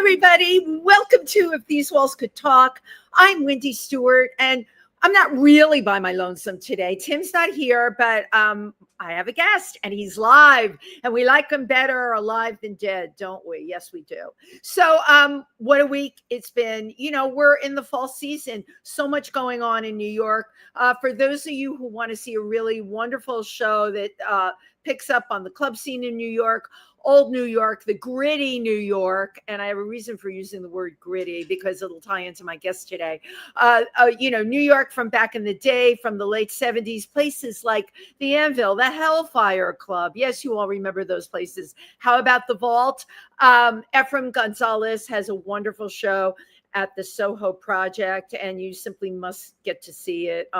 everybody. Welcome to If These Walls Could Talk. I'm Wendy Stuart, and I'm not really by my lonesome today. Tim's not here, but I have a guest, and he's live, and we like him better alive than dead, don't we? Yes, we do. So what a week it's been. You know, we're in the fall season. So much going on in New York. For those of you who want to see a really wonderful show that picks up on the club scene in New York, old New York, the gritty New York, and I have a reason for using the word gritty because it'll tie into my guest today. New York from back in the day, from the late 70s, places like the Anvil, the Hellfire Club. Yes, you all remember those places. How about the Vault? Ephraim Gonzalez has a wonderful show at the Soho Project, and you simply must get to see it.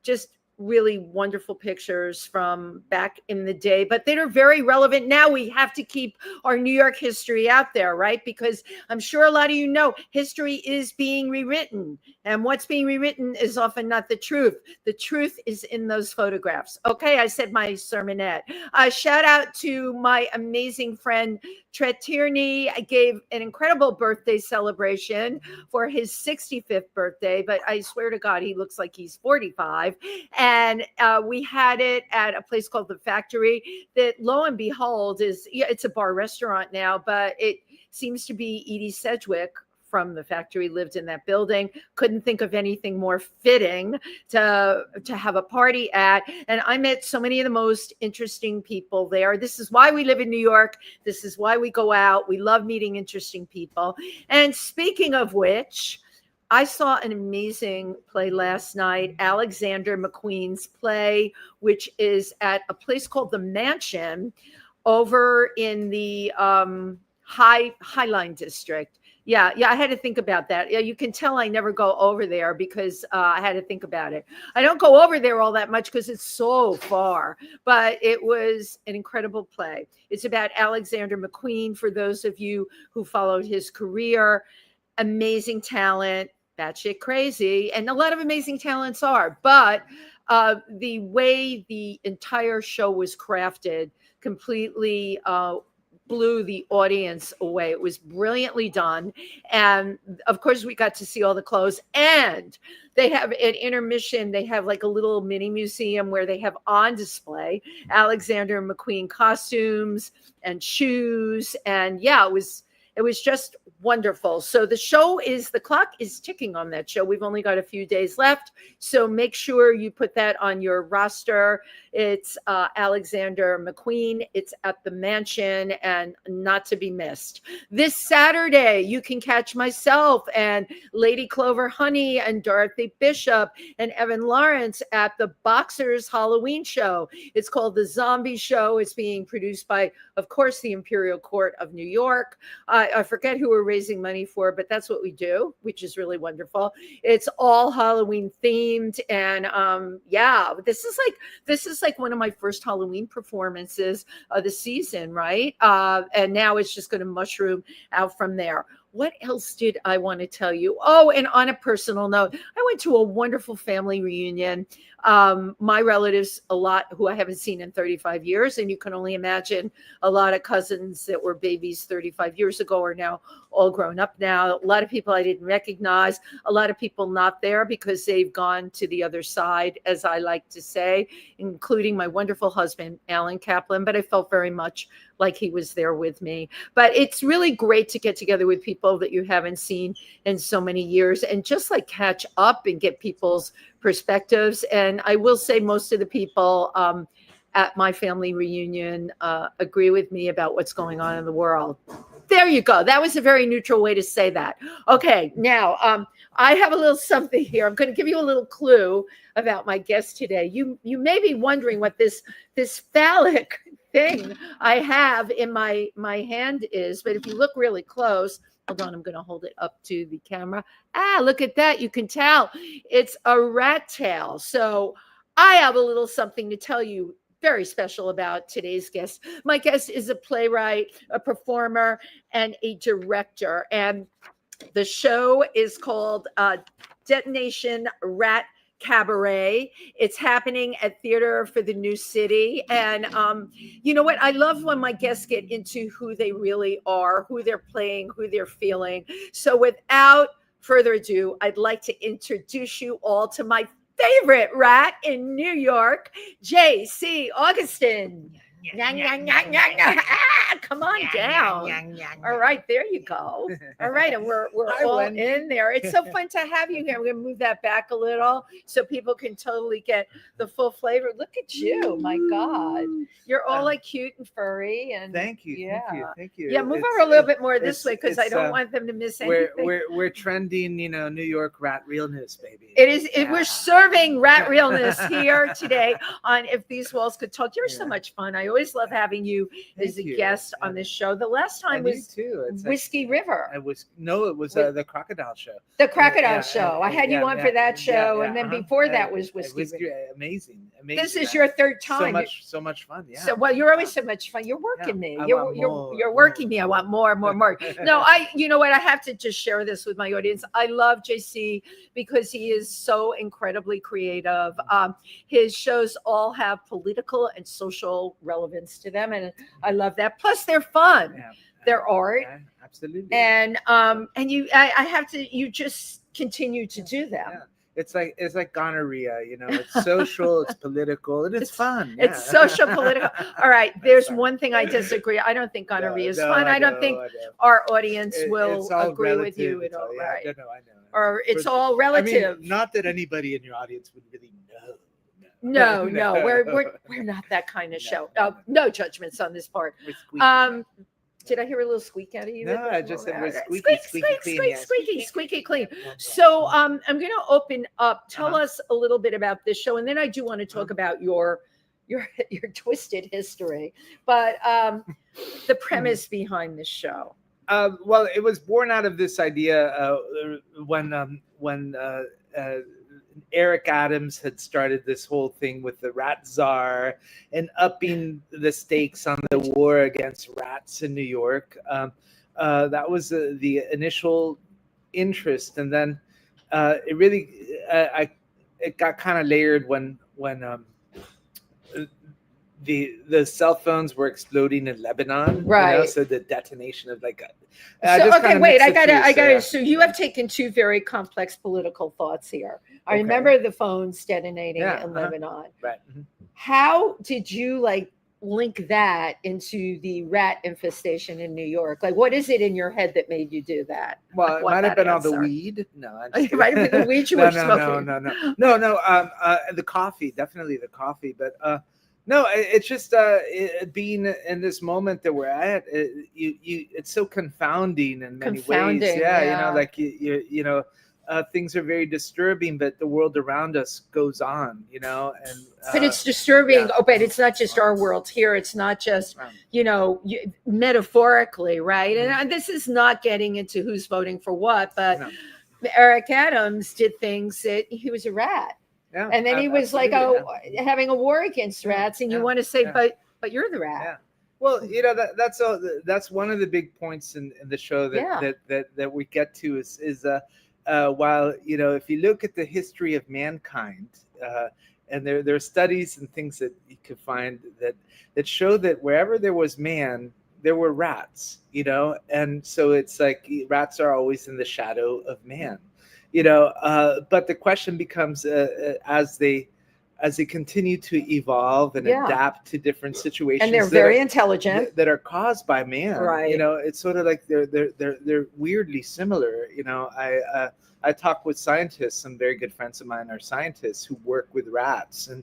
Just really wonderful pictures from back in the day, but they are very relevant now. We have to keep our New York history out there, right? Because I'm sure a lot of you know history is being rewritten, and what's being rewritten is often not the truth. The truth is in those photographs. Okay, I said my sermonette. Shout out to my amazing friend Tret Tierney. I gave an incredible birthday celebration for his 65th birthday, but I swear to God, he looks like he's 45. And we had it at a place called The Factory that, lo and behold, it's a bar restaurant now, but it seems to be Edie Sedgwick from The Factory lived in that building. Couldn't think of anything more fitting to have a party at. And I met so many of the most interesting people there. This is why we live in New York. This is why we go out. We love meeting interesting people. And speaking of which, I saw an amazing play last night, Alexander McQueen's play, which is at a place called The Mansion over in the Highline District. Yeah, I had to think about that. Yeah, you can tell I never go over there because I had to think about it. I don't go over there all that much because it's so far, but it was an incredible play. It's about Alexander McQueen, for those of you who followed his career. Amazing talent, batshit crazy, and a lot of amazing talents are, but the way the entire show was crafted completely blew the audience away. It was brilliantly done. And of course, we got to see all the clothes. And they have at intermission, they have like a little mini museum where they have on display Alexander McQueen costumes and shoes. And yeah, it was just wonderful. So the clock is ticking on that show. We've only got a few days left. So make sure you put that on your roster. It's Alexander McQueen. It's at the Mansion and not to be missed. This Saturday, you can catch myself and Lady Clover Honey and Dorothy Bishop and Evan Lawrence at the Boxers Halloween show. It's called The Zombie Show. It's being produced by, of course, the Imperial Court of New York. I forget who we're raising money for, but that's what we do, which is really wonderful. It's all Halloween themed. And this is like one of my first Halloween performances of the season, right? And now it's just going to mushroom out from there. What else did I want to tell you? Oh, and on a personal note, I went to a wonderful family reunion. My relatives, a lot who I haven't seen in 35 years, and you can only imagine a lot of cousins that were babies 35 years ago are now all grown up now. A lot of people I didn't recognize, a lot of people not there because they've gone to the other side, as I like to say, including my wonderful husband, Alan Kaplan, but I felt very much like he was there with me. But it's really great to get together with people that you haven't seen in so many years and just like catch up and get people's perspectives. And I will say most of the people at my family reunion agree with me about what's going on in the world. There you go. That was a very neutral way to say that. Okay, now I have a little something here. I'm going to give you a little clue about my guest today. You may be wondering what this phallic thing I have in my hand is, but if you look really close, hold on, I'm going to hold it up to the camera. Look at that. You can tell it's a rat tail. So I have a little something to tell you very special about today's guest. My guest is a playwright, a performer, and a director. And the show is called Detonation Rat Cabaret. It's happening at Theater for the New City. And you know what? I love when my guests get into who they really are, who they're playing, who they're feeling. So without further ado, I'd like to introduce you all to my favorite rat in New York, JC Augustin. Come on down. All right, there you go. All right, and we're all in there. It's so fun to have you here. We're gonna move that back a little so people can totally get the full flavor. Look at you, my God. You're all like cute and furry. And thank you. Yeah, move over a little bit more this way because I don't want them to miss anything. We're trending, New York rat realness, baby. It is. We're serving rat realness here today on If These Walls Could Talk. You're so much fun. I always love having you as a guest on this show. The last time was Whiskey River. It was the Crocodile Show. The Crocodile Show. I had you on for that show, and then before that was Whiskey River. Amazing. This is your third time. So much fun. Yeah. So you're always so much fun. You're working me. You're working me. I want more. No, you know what? I have to just share this with my audience. I love JC because he is so incredibly creative. His shows all have political and social relevance to them, and I love that. Plus, they're fun. Yeah. They're art. Yeah, absolutely. And you just continue to do them. Yeah. It's like gonorrhea, it's social, it's political, and it's fun. Yeah. It's social, political. All right. There's one thing I disagree. I don't think gonorrhea is fun. I don't think our audience will agree with you at all. Right. I know. Or it's all relative. Not that anybody in your audience would really know. No, we're not that kind of show. No judgments on this part. Did I hear a little squeak out of you? No, I just said we're squeaky clean. So I'm going to open up. Tell us a little bit about this show, and then I do want to talk about your twisted history, but the premise behind this show. Well, it was born out of this idea when Eric Adams had started this whole thing with the rat czar and upping the stakes on the war against rats in New York. That was the initial interest, and then it really it got kind of layered when the cell phones were exploding in Lebanon, right? So the detonation of So you have taken two very complex political thoughts here. I remember the phones detonating in Lebanon. Right. Mm-hmm. How did you link that into the rat infestation in New York? What is it in your head that made you do that? Well, it might have been all the weed. No, it might have been the weed you were smoking. No. The coffee, definitely the coffee, but. No, it's just being in this moment that we're at. It's so confounding in many ways. Yeah, things are very disturbing, but the world around us goes on. But it's disturbing. But it's not just our world here. It's not just metaphorically, right? And this is not getting into who's voting for what, but Eric Adams did things that he was a rat. Yeah, and then he was having a war against rats, and you want to say, but you're the rat. Yeah. Well, that's one of the big points in the show that we get to is while if you look at the history of mankind, and there are studies and things that you could find that show that wherever there was man, there were rats, and so it's like rats are always in the shadow of man. But the question becomes as they continue to evolve and adapt to different situations, and they're very intelligent that are caused by man. Right. It's sort of like they're weirdly similar. I talk with scientists. Some very good friends of mine are scientists who work with rats, and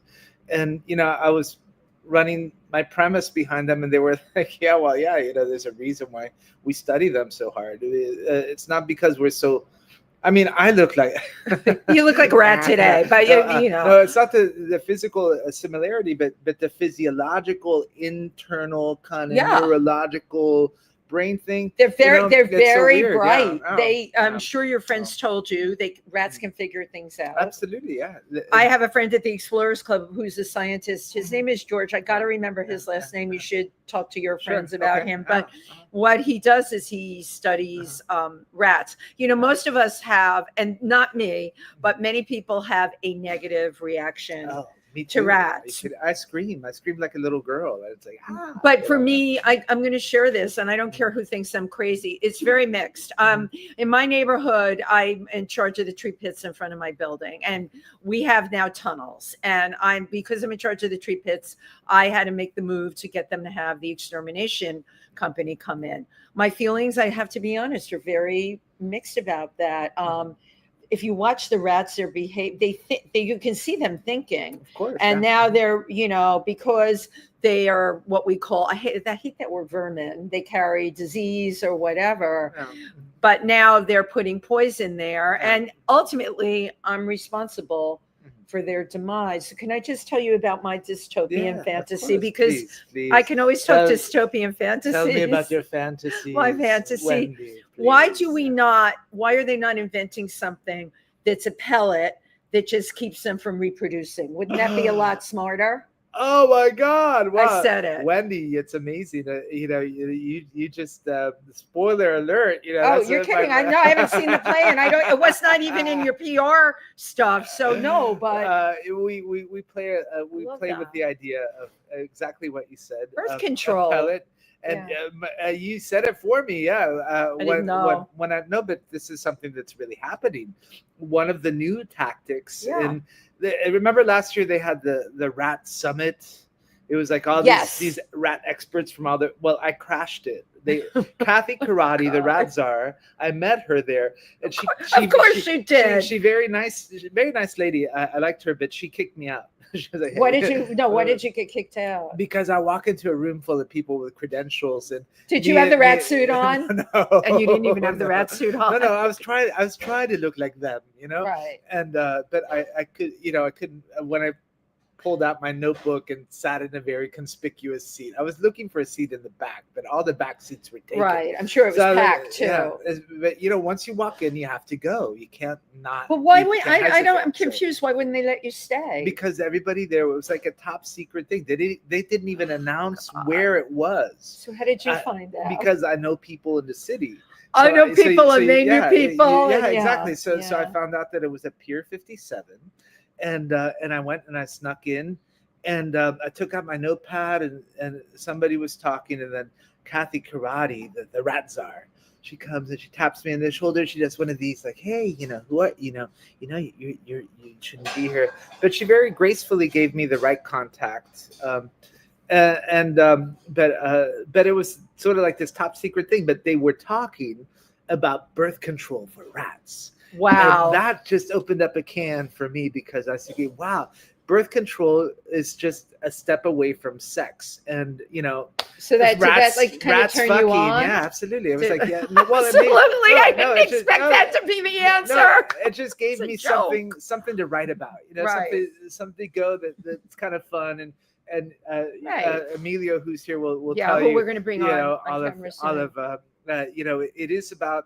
I was running my premise behind them, and they were like, there's a reason why we study them so hard. It's not because we're so. I mean, I look like you look like a rat today, but No, it's not the physical similarity, but the physiological, internal kind of neurological brain thing. They're very so bright. Yeah. I'm sure your friends told you rats can figure things out. Absolutely, yeah. I have a friend at the Explorers Club who's a scientist. His name is George. I got to remember his last name. You should talk to your friends about him. But what he does is he studies rats. Most of us have, and not me, but many people have a negative reaction to rats. I scream like a little girl. It's like, But for me, I'm going to share this, and I don't care who thinks I'm crazy. It's very mixed. In my neighborhood, I'm in charge of the tree pits in front of my building, and we have now tunnels. And because I'm in charge of the tree pits, I had to make the move to get them to have the extermination company come in. My feelings, I have to be honest, are very mixed about that. If you watch the rats, their behavior, you can see them thinking. Of course. And now they're, because they are what we call, I hate that word, vermin. They carry disease or whatever. Yeah. But now they're putting poison there. Yeah. And ultimately, I'm responsible for their demise. So can I just tell you about my dystopian fantasy? Because please. I can always talk dystopian fantasies. Tell me about your fantasy. My fantasy. Wendy, why are they not inventing something that's a pellet that just keeps them from reproducing? Wouldn't that be a lot smarter? Oh my God! Wow. I said it, Wendy. It's amazing. You just spoiler alert. Oh, you're kidding! I haven't seen the play, and it was not even in your PR stuff. So no, but we play with the idea of exactly what you said. Birth control. Pellet. And you said it for me, I didn't know. When I know, but this is something that's really happening. One of the new tactics remember last year they had the rat summit. It was like all these rat experts from all I crashed it. Kathy Karate, the rat czar, I met her there, and she of course she did. She very nice lady. I liked her, but she kicked me out. She was like, Why did you get kicked out? Because I walk into a room full of people with credentials, and did you have the rat suit on? No, and you didn't even have the rat suit on. No, I was trying to look like them, Right. And but I couldn't when I pulled out my notebook and sat in a very conspicuous seat. I was looking for a seat in the back, but all the back seats were taken. Right. I'm sure it was packed too. Yeah. But once you walk in, you have to go. You can't not. But why would I'm confused. Why wouldn't they let you stay? Because everybody there, it was like a top secret thing. They didn't even announce where it was. So how did you find out? Because I know people in the city. I know people and they knew people. Yeah, exactly. So I found out that it was at Pier 57. And I went and I snuck in, and I took out my notepad, and somebody was talking, and then Kathy Karate, the rat czar, she comes and she taps me on the shoulder. She does one of these, like, hey, what, you shouldn't be here. But she very gracefully gave me the right contact. But it was sort of like this top secret thing. But they were talking about birth control for rats. Wow. And that just opened up a can for me, because I was thinking, wow, birth control is just a step away from sex. And, so that like kind of turn fucking, you on? Yeah, absolutely. I was like, yeah, absolutely. I didn't expect that to be the answer. No, it just gave me something to write about, something to go that's kind of fun. And Emilio, who's here, will tell you. Who we're going to bring on it is about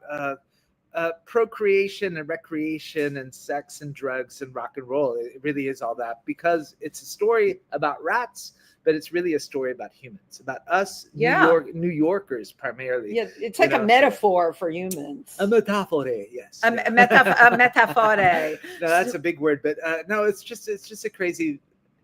procreation and recreation and sex and drugs and rock and roll. It really is all that, because it's a story about rats, but it's really a story about humans, about us, New Yorkers primarily. Yeah, it's like a metaphor for humans. A metaphor, yes. A metaphor. No, that's a big word, but no, it's just a crazy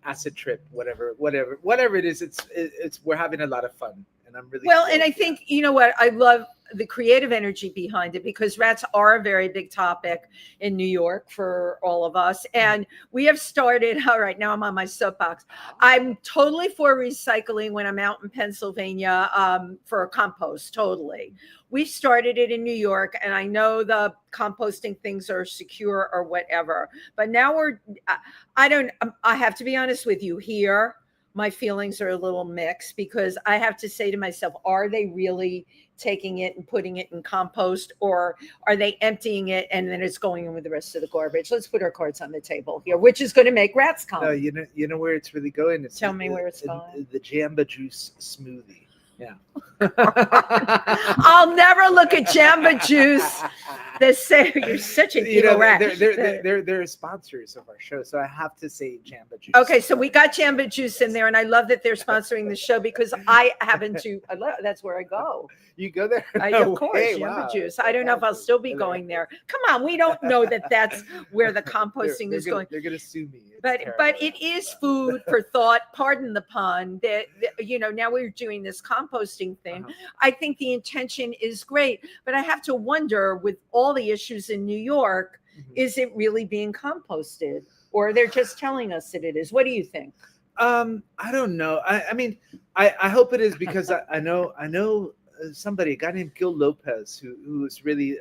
acid trip, whatever it is. It's we're having a lot of fun. And I'm really and I think what I love the creative energy behind it, because rats are a very big topic in New York for all of us. And we have started, all right, now I'm on my soapbox. I'm totally for recycling when I'm out in Pennsylvania for a compost, totally. We've started it in New York, and I know the composting things are secure or whatever, but now I have to be honest with you here. My feelings are a little mixed, because I have to say to myself, are they really taking it and putting it in compost, or are they emptying it and then it's going in with the rest of the garbage? Let's put our cards on the table here, which is going to make rats come. No, you know where it's really going. Tell me where it's going. The Jamba Juice smoothie. Yeah. I'll never look at Jamba Juice. They say you're such an evil rat. They're sponsors of our show, so I have to say Jamba Juice. Okay, so we got Jamba Juice in there, and I love that they're sponsoring the show because I happen to. That's where I go. You go there? Of course, Jamba Juice. I don't know if I'll still be going there. Come on, we don't know that that's where the composting is going. They're going to sue me. But it is food for thought. Pardon the pun. That now we're doing this composting thing. I think the intention is great, but I have to wonder with all the issues in New York, is it really being composted, or they're just telling us that it is? What do you think? I don't know. I mean, I hope it is because I know somebody, a guy named Gil Lopez, who is really.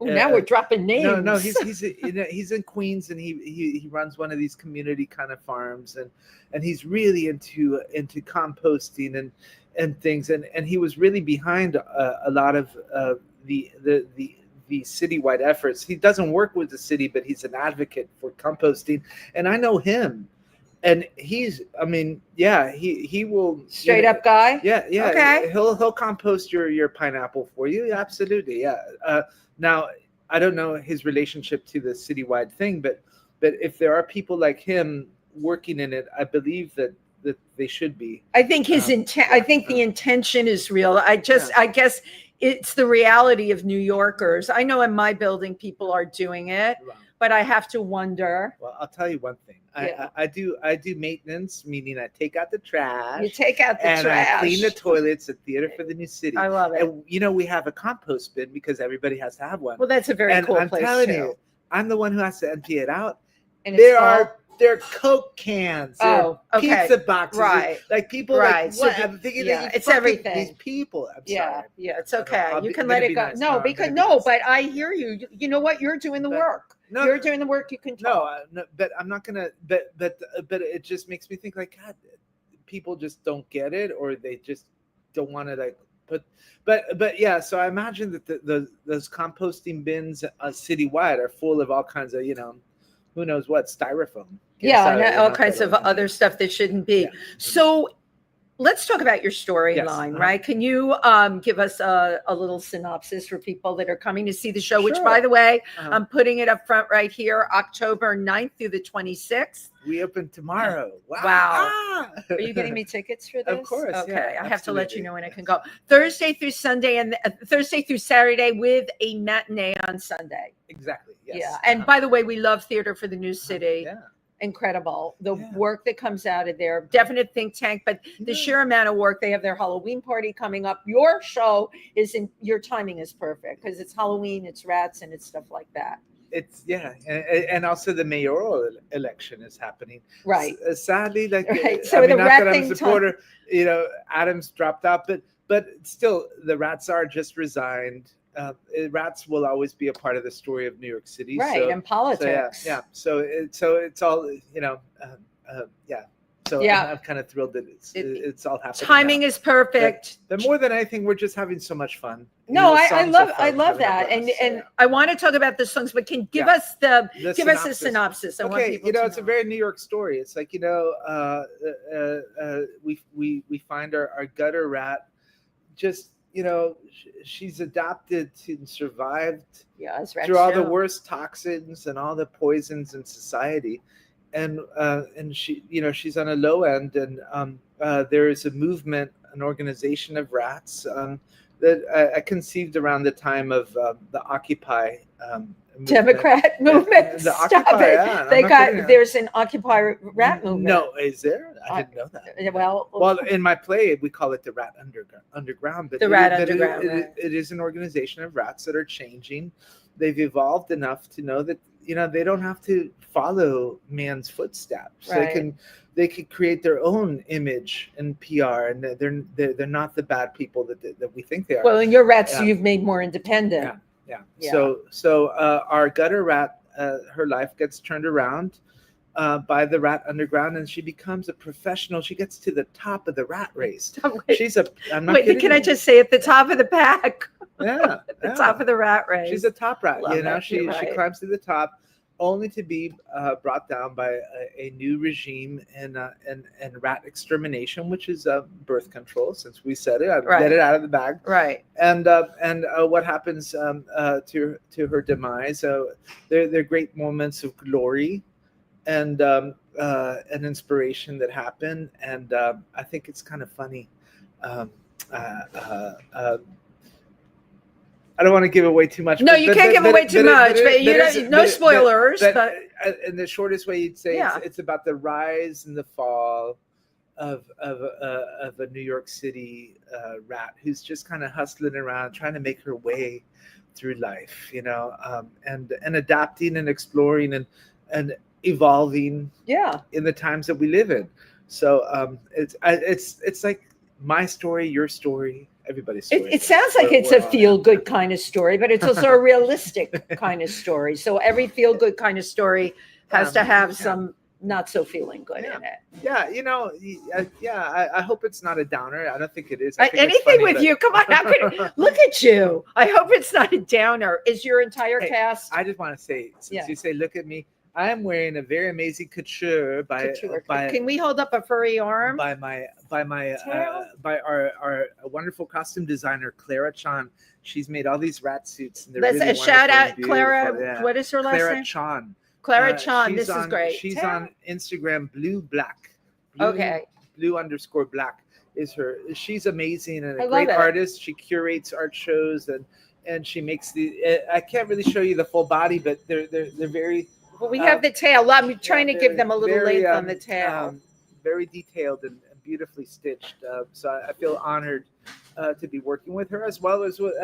Now we're dropping names. No, he's in Queens, and he runs one of these community kind of farms, and he's really into composting and things, and he was really behind a lot of the citywide efforts. He doesn't work with the city, but he's an advocate for composting, and I know him. And he will straight up guy. Yeah. Okay. He'll compost your pineapple for you. Yeah, absolutely. Yeah. Now I don't know his relationship to the citywide thing, but if there are people like him working in it, I believe that they should be. I think his intent. I think the intention is real. I guess it's the reality of New Yorkers. I know in my building people are doing it. Wow. But I have to wonder. Well, I'll tell you one thing. I do maintenance, meaning I take out the trash. You take out the trash. And I clean the toilets at Theater for the New City. I love it. And we have a compost bin because everybody has to have one. Well, that's a very cool place. And I'm telling you, I'm the one who has to empty it out. And they're Coke cans. Pizza boxes. Right. Like people. Right. Like, what? I'm thinking it's everything. These people. I'm sorry. Yeah. It's okay. You can let it go. Nice. But I hear you. You know what? You're doing the work. No, you're doing the work. You can talk. No, but I'm not gonna. But it just makes me think like, God, people just don't get it, or they just don't want to like put. But yeah. So I imagine that those composting bins citywide are full of all kinds of who knows what, styrofoam. All kinds of other stuff that shouldn't be. Yeah. So let's talk about your storyline, right? Can you give us a little synopsis for people that are coming to see the show, which, by the way, I'm putting it up front right here, October 9th through the 26th. We open tomorrow. Wow. Are you getting me tickets for this? Of course. Okay. I have to let you know when I can go. Thursday through Sunday and Thursday through Saturday with a matinee on Sunday. Exactly. Yes. Yeah. And by the way, we love Theater for the New City. Yeah. Incredible. The work that comes out of there, definite think tank, but the sheer amount of work. They have their Halloween party coming up. Your show your timing is perfect because it's Halloween, it's rats, and it's stuff like that. It's and also the mayoral election is happening. Right. Sadly, like so the not rat that I'm a supporter, Adams dropped out, but still the rats are just resigned. Rats will always be a part of the story of New York City, right? And politics, So it's all So I'm kind of thrilled that it's all happening. Timing is perfect. But more than anything, we're just having so much fun. No, I love that, and I want to talk about the songs, but can give us us a synopsis. Okay, it's a very New York story. It's like we find our gutter rat, just she's adapted and survived through all the worst toxins and all the poisons in society. And she, she's on a low end, and there is a movement, an organization of rats that I conceived around the time of the Occupy Democrat movement. The Stop Occupy, it! There's an Occupy rat movement. No, is there? I didn't know that. Well, in my play we call it the Rat Underground. But it is an organization of rats that are changing. They've evolved enough to know that they don't have to follow man's footsteps. Right. They could create their own image and PR, and they're not the bad people that we think they are. Well, in your rats, you've made more independent. Yeah. So our gutter rat, her life gets turned around by the Rat Underground, and she becomes a professional. She gets to the top of the rat race. I'm not kidding. Can I just say at the top of the pack? Yeah, Top of the rat race. She's a top rat. She climbs to the top. only to be brought down by a new regime and rat extermination, which is birth control. Since we said it, I let it out of the bag. Right. And what happens to her demise? They're great moments of glory and an inspiration that happen. And I think it's kind of funny. I don't want to give away too much. No, you can't give away too much. But no spoilers. But in the shortest way, you'd say it's about the rise and the fall of a New York City rat who's just kind of hustling around, trying to make her way through life, and adapting and exploring and evolving. Yeah. In the times that we live in. So it's like my story, your story. Everybody's story. It sounds like it's a feel-good kind of story, but it's also a realistic kind of story. So every feel-good kind of story has to have some not so feeling good in it. Yeah, I hope it's not a downer. I don't think it is. Anything with you. Come on, look at you. I hope it's not a downer. Is your entire cast? I just want to say, since you say, look at me, I am wearing a very amazing couture by. Can we hold up a furry arm? By our wonderful costume designer Clara Chan. She's made all these rat suits. And Let's really shout out Clara. Yeah. What is her last name? Chan. Clara Chan. This is great. She's on Instagram. Blue_black is her. She's amazing and a great artist. She curates art shows and she makes the. I can't really show you the full body, but they're very. Well, we have the tail. I'm trying to give them a little length on the tail. Very detailed and beautifully stitched. So I feel honored to be working with her, as well as with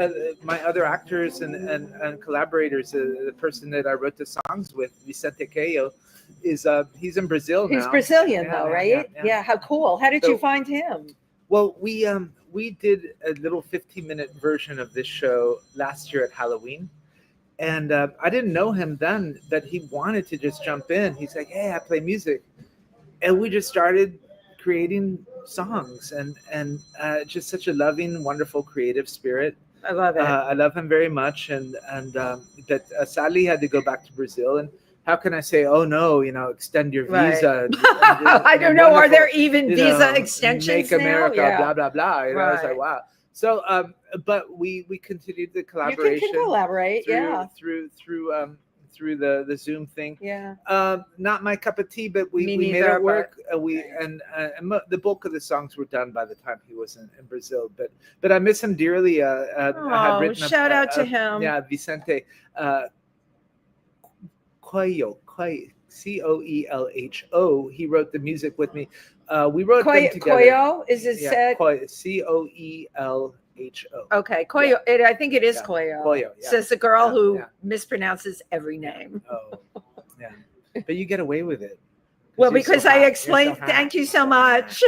my other actors and collaborators. The person that I wrote the songs with, Vicente Cayo, he's in Brazil now. He's Brazilian though, right? Yeah. How cool. How did you find him? Well, we did a little 15-minute version of this show last year at Halloween. And I didn't know him then, that he wanted to just jump in. He's like, hey, I play music. And we just started creating songs and just such a loving, wonderful, creative spirit. I love it. I love him very much. And that sadly had to go back to Brazil. And how can I say, oh, no, extend your visa. I don't know. Are there even visa extensions Make America, now? blah, blah, blah. I was like, wow. So, but we continued the collaboration. You can collaborate, through the Zoom thing. Yeah. Not my cup of tea, but we made it work. And the bulk of the songs were done by the time he was in Brazil. But I miss him dearly. I had written shout out to him. Yeah, Vicente Coelho. Coelho. He wrote the music with me. We wrote them together. Coelho is it said? Coelho. Okay, Coelho. I think it is Coelho. Coelho. Yeah. Says the girl who mispronounces every name. Oh, yeah. But you get away with it. Well, because I explained. Thank you so much.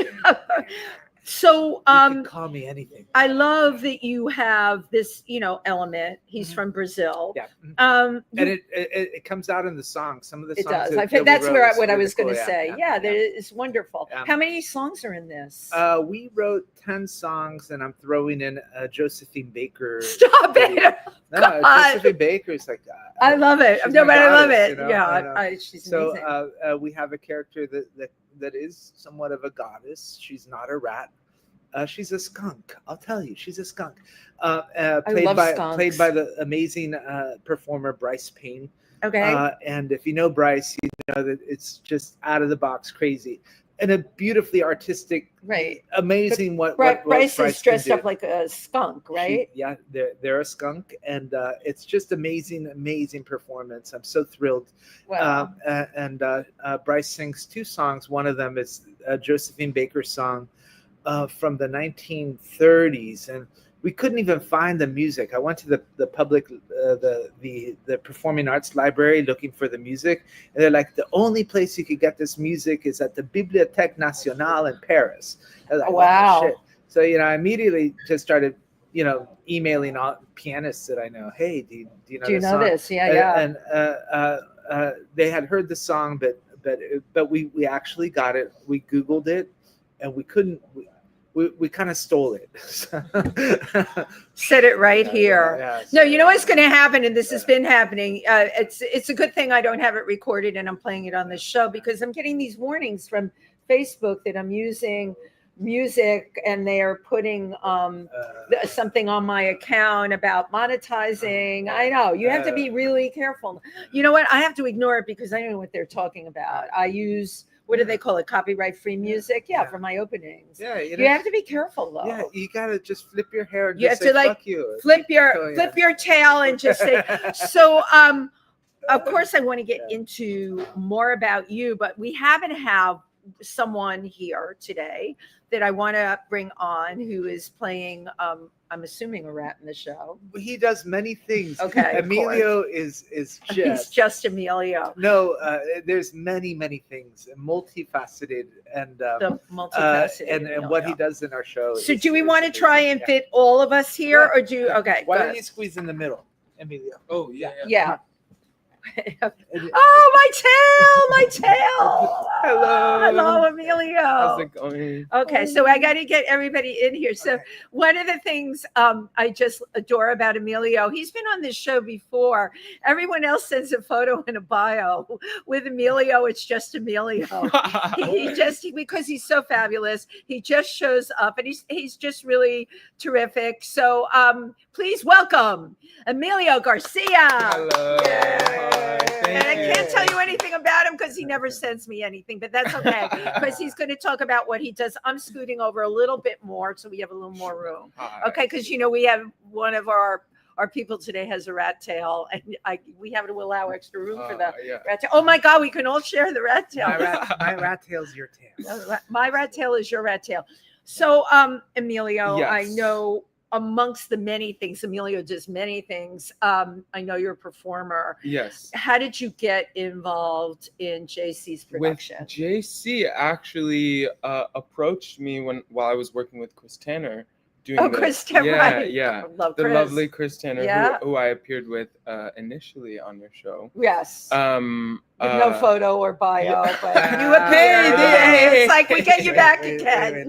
So, you can call me anything. I love that you have this, element. He's from Brazil. Yeah. And it comes out in the song. Some of the songs. It does. I think that's what I was going to say. Yeah, that is wonderful. How many songs are in this? We wrote 10 songs, and I'm throwing in Josephine Baker. Stop it! No, Josephine Baker is like. I love it. No, but I love it. Yeah, she's amazing. So we have a character that is somewhat of a goddess. She's not a rat. She's a skunk. I'll tell you, she's a skunk. Played by the amazing performer Bryce Payne. Okay. And if you know Bryce, you know that it's just out of the box crazy. And a beautifully artistic, amazing. What Bryce is dressed up like a skunk, right? They're a skunk, and it's just amazing performance. I'm so thrilled. Wow. And Bryce sings 2 songs. One of them is a Josephine Baker song from the 1930s, and we couldn't even find the music. I went to the public, the Performing Arts Library looking for the music, and they're like, the only place you could get this music is at the Bibliothèque Nationale in Paris. I was like, wow. Oh, shit. So I immediately just started, emailing all pianists that I know. Hey, do you know this? Yeah. And they had heard the song, but we actually got it. We Googled it, and we couldn't. we kind of stole it. Said it right here. No, you know what's going to happen, and this has been happening. It's a good thing I don't have it recorded and I'm playing it on this show, because I'm getting these warnings from Facebook that I'm using music and they are putting something on my account about monetizing. I know you have to be really careful. You know what? I have to ignore it because I don't know what they're talking about. I use, what do they call it? Copyright free music. Yeah, for my openings. Yeah, you have to be careful though. Yeah, you gotta just flip your hair. And you just have to, say, like, fuck you. flip your tail and just say. So of course I want to get into more about you, but we happen to have someone here today that I want to bring on who is playing I'm assuming a rat in the show. He does many things. Okay, Emilio is just he's just Emilio. No, there's many things, multifaceted, and the multifaceted and what he does in our show. So do we want to try and fit all of us here, or do okay? Why don't you squeeze in the middle, Emilio? Oh yeah. Oh, my tail. Hello, Emilio. How's it going? Okay, so I got to get everybody in here. So one of the things I just adore about Emilio, he's been on this show before. Everyone else sends a photo and a bio. With Emilio, it's just Emilio. Because he's so fabulous, he just shows up, and he's just really terrific. So please welcome Emilio Garcia. Hello. And I can't tell you anything about him because he never sends me anything, but that's okay, because he's going to talk about what he does. I'm scooting over a little bit more so we have a little more room. Okay, because we have one of our people today has a rat tail, and we have to allow extra room for the rat tail. Oh my God, we can all share the rat tail. My rat tail's your tail. My rat tail is your rat tail. So Emilio, yes. I know amongst the many things, Emilio does many things. I know you're a performer. Yes. How did you get involved in JC's production? With JC actually approached me while I was working with Chris Tanner. Chris Tanner, right. Yeah. Love the Chris. Lovely Chris Tanner, who I appeared with initially on their show. Yes. With no photo or bio, but you appeared. It's like we get you back again.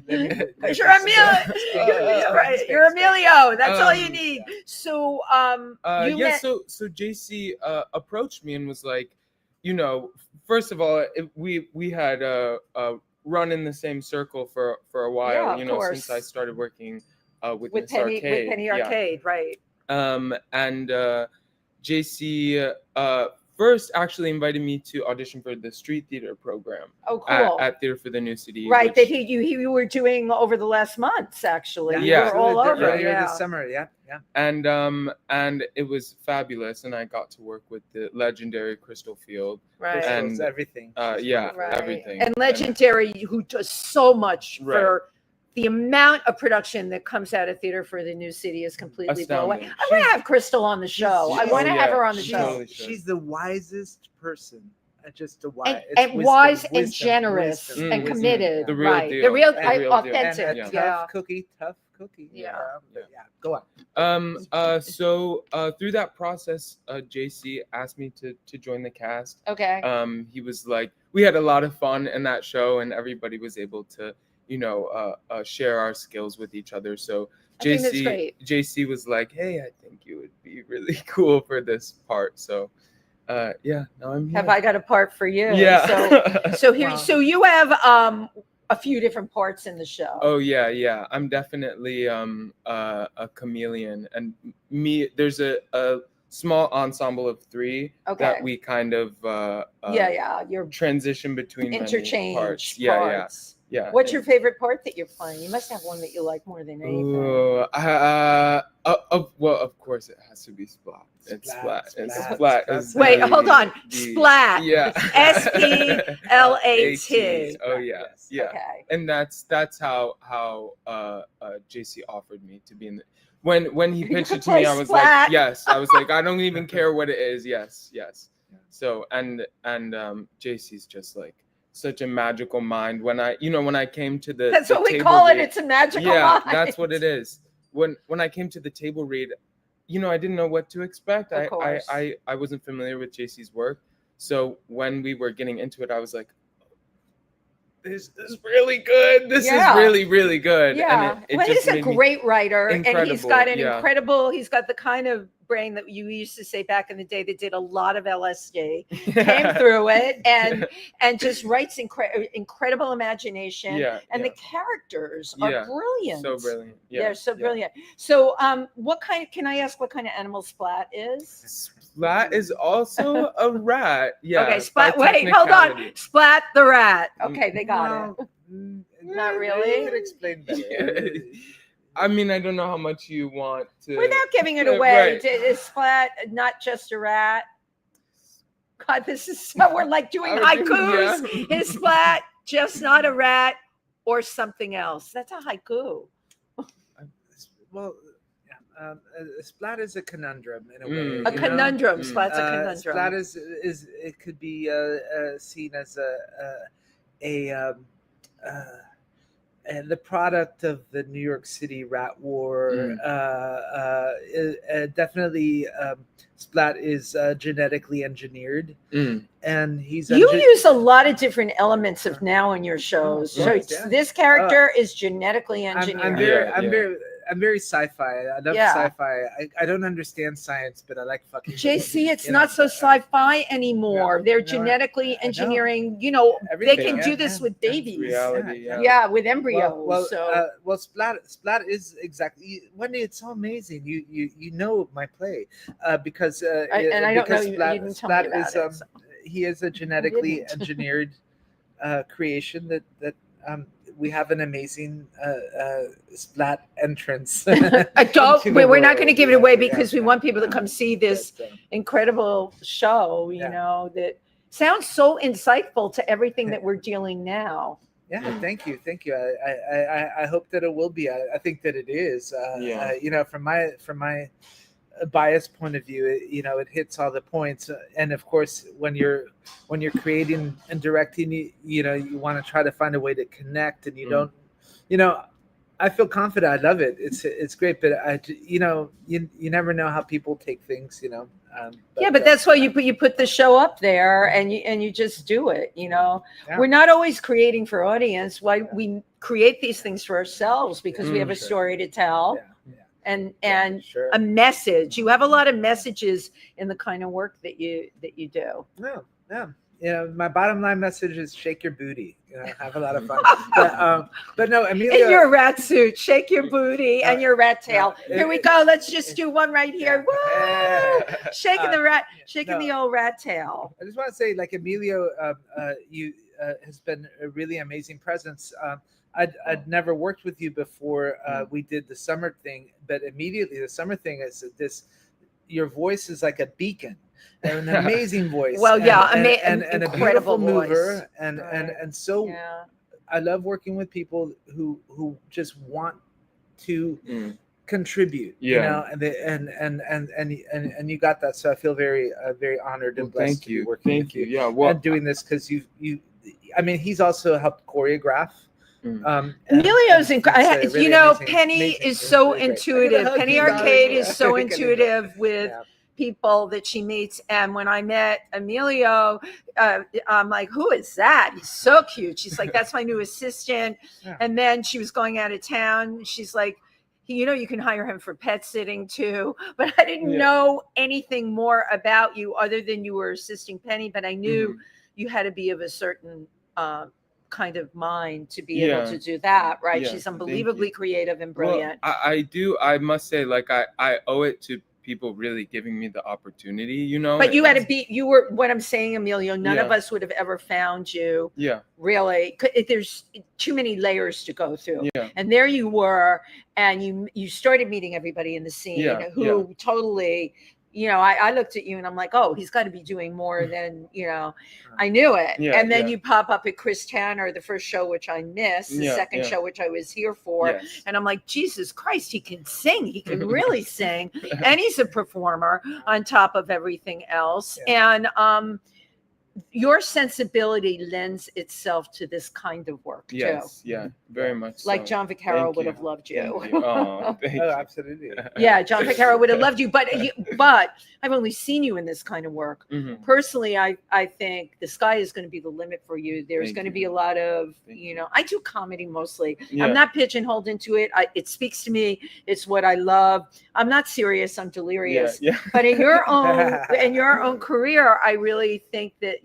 Because you're Emilio. Right. You're Emilio. That's all you need. So so JC approached me and was like, first of all, we had run in the same circle for a while, since I started working with Penny Arcade, right? And JC first actually invited me to audition for the street theater program. Oh, cool. At Theater for the New City. Right, that you were doing over the last months, actually. Yeah. You were all over. Earlier this summer, yeah. And it was fabulous, and I got to work with the legendary Crystal Field. Right. And everything. Everything. And legendary, who does so much for the amount of production that comes out of Theater for the New City is completely blown away. I want to have Crystal on the show. I want to have her on the show. Totally she's the wisest person. Just a wise, and wise and generous and committed. The real deal. The real And authentic. a tough cookie. Yeah. Go on. So through that process, JC asked me to join the cast. Okay. He was like, we had a lot of fun in that show, and everybody was able to share our skills with each other. So JC was like, hey, I think you would be really cool for this part. So now I'm here. Have I got a part for you? Yeah. So here, so you have a few different parts in the show. Oh yeah. I'm definitely a chameleon, and there's a small ensemble of 3 that we kind of you're transition between interchange parts. Yeah. What's your favorite part that you're playing? You must have one that you like more than anything. Well, of course it has to be Splat. It's Splat. Wait, hold on. Splat. Yeah. SPLAT. Oh yeah. Okay. And that's how JC offered me to be in the. When he pitched it to me, I was Splat. like, yes. I was like, I don't even care what it is. Yes. So and JC's just like such a magical mind. When I came to that's what we call it. It's a magical mind. Yeah, that's what it is. When I came to the table read, I didn't know what to expect. I wasn't familiar with JC's work. So when we were getting into it, I was like, this is really good. This is really, really good. Yeah. And well, he's a great writer, and he's got an he's got the kind of brain that you used to say back in the day that did a lot of LSD, came through it, and just writes incredible imagination. And the characters are brilliant. So brilliant. They're so brilliant. So can I ask what kind of animal Splat is? Splat is also a rat. Yeah. Okay, Splat. Wait, hold on. Splat the rat. Okay, they got it. Not really. You could explain better. I mean, I don't know how much you want to. Without giving it away, right. Is Splat not just a rat? God, this is so, we're like doing haikus. Is Splat just not a rat or something else? That's a haiku. Well, Splat is a conundrum in a way. A conundrum. Splat's a conundrum. Splat is it could be seen as the product of the New York City rat war. Definitely, Splat is genetically engineered, and he's. You use a lot of different elements of now in your shows. So this character is genetically engineered. I'm very sci-fi. I love sci-fi. I don't understand science, but I like fucking. JC, it's not so sci-fi anymore. They're genetically engineering. You know, they can do this with babies. Reality, with embryos. Well, Splat is exactly. Wendy, it's so amazing. You know my play because Splat is he is a genetically engineered creation that we have an amazing Splat entrance. We're not going to give it away because we want people to come see this incredible show, you know, that sounds so insightful to everything that we're dealing now. Yeah, thank you. I hope that it will be. I think that it is. You know, from my biased point of view, it hits all the points. And of course, when you're creating and directing, you want to try to find a way to connect, and you don't, I feel confident. I love it. It's great, but you never know how people take things, but that's why you put the show up there, and you just do it. We're not always creating for audience. Why we create these things for ourselves because we have a story to tell. And a message. You have a lot of messages in the kind of work that you do. My bottom line message is shake your booty. Have a lot of fun. But no, Amelia. In your rat suit, shake your booty and your rat tail. Here we go. Let's just do one right here. Woo! Shaking the old rat tail. I just want to say, like Emilio, you has been a really amazing presence. I'd never worked with you before we did the summer thing, but immediately the summer thing is this, your voice is like a beacon, an amazing voice. Well, and a beautiful mover. And so I love working with people who just want to contribute, and you got that. So I feel very honored and blessed to be working with you. And doing this because he's also helped choreograph. Emilio's Penny is so intuitive. Penny Arcade is so intuitive with people that she meets. And when I met Emilio, I'm like, who is that? He's so cute. She's like, that's my new assistant. And then she was going out of town. She's like, you can hire him for pet sitting too. But I didn't know anything more about you other than you were assisting Penny. But I knew you had to be of a certain kind of mind to be able to do that, right? She's unbelievably creative and brilliant. Well, I must say, like, I owe it to people really giving me the opportunity, But you were what I'm saying, Emilio, none of us would have ever found you. Really. There's too many layers to go through. And there you were, and you started meeting everybody in the scene who totally I looked at you and I'm like, oh, he's got to be doing more than, I knew it. And then you pop up at Chris Tanner, the first show, which I missed, the second show, which I was here for. And I'm like, Jesus Christ, he can sing. He can really sing. And he's a performer on top of everything else. And your sensibility lends itself to this kind of work too. Yes, yeah, very much so. Like John Vaccaro would have loved you. Thank you. Oh, thank you. Absolutely. Yeah, John Vaccaro would have loved you, but I've only seen you in this kind of work. Mm-hmm. Personally, I think the sky is going to be the limit for you. There's going to be a lot of, I do comedy mostly. Yeah. I'm not pigeonholed into it. It speaks to me. It's what I love. I'm not serious. I'm delirious. Yeah. But in your own career, I really think that,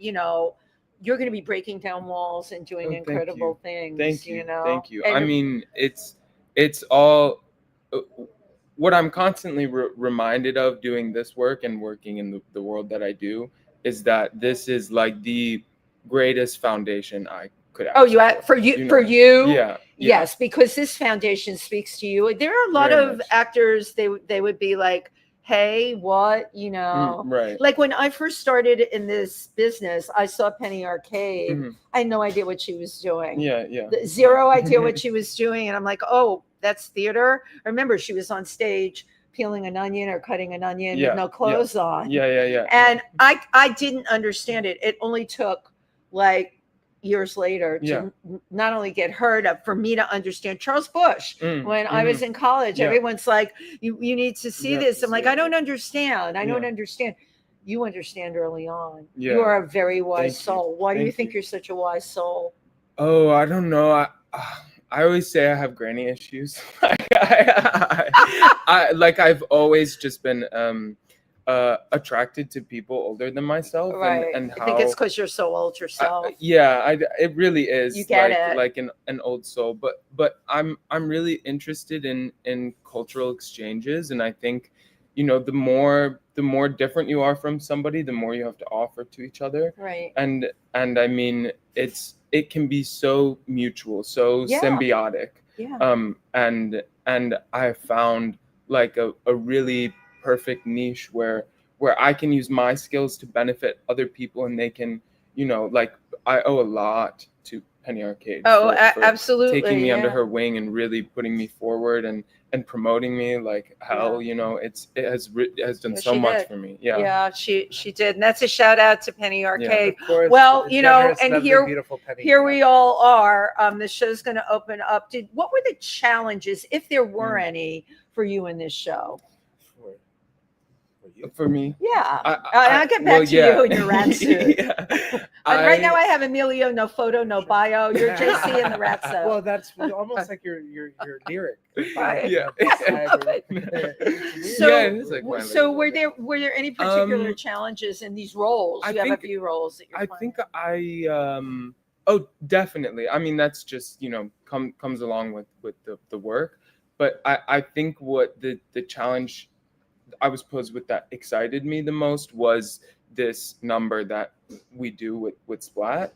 you're going to be breaking down walls and doing incredible things. Thank you. Thank you. And I mean, it's all what I'm constantly reminded of doing this work and working in the world that I do is that this is like the greatest foundation I could ask. Oh, for you? Yeah. Yes, because this foundation speaks to you. There are a lot of actors, they would be like, hey, what, right. Like when I first started in this business, I saw Penny Arcade. Mm-hmm. I had no idea what she was doing. Yeah. Zero idea what she was doing. And I'm like, oh, that's theater. I remember she was on stage peeling an onion or cutting an onion with no clothes on. Yeah. And I didn't understand it. It only took like years later to not only get heard of, for me to understand Charles Bush. When I was in college, everyone's like, you need to see this. I'm like, I don't understand. I don't understand. You understand early on. Yeah. You are a very wise soul. Why do you think you're such a wise soul? Oh, I don't know. I always say I have granny issues. I've always just been attracted to people older than myself. Right. And I think it's because you're so old yourself. It really is. You get it. Like an old soul. But I'm really interested in cultural exchanges, and I think, the more different you are from somebody, the more you have to offer to each other. Right. And I mean, it can be so mutual, so symbiotic. Yeah. And I found like a really perfect niche where I can use my skills to benefit other people, and they can, I owe a lot to Penny Arcade. For absolutely. Taking me under her wing and really putting me forward and promoting me like hell. It has done so much for me. Yeah, she did, and that's a shout out to Penny Arcade. Of course, well, and here we all are. The show's going to open up. What were the challenges, if there were any, for you in this show? For me, I'll get back to you in your rat suit. Right now I have Emilio, no photo, no bio. You're JC in the rat suit. Well, that's almost like your lyric. So were there any particular challenges in these roles? You have a few roles that you're playing. Oh, definitely. I mean, that's just comes along with the work, but I think what the challenge I was posed with that excited me the most was this number that we do with Splat,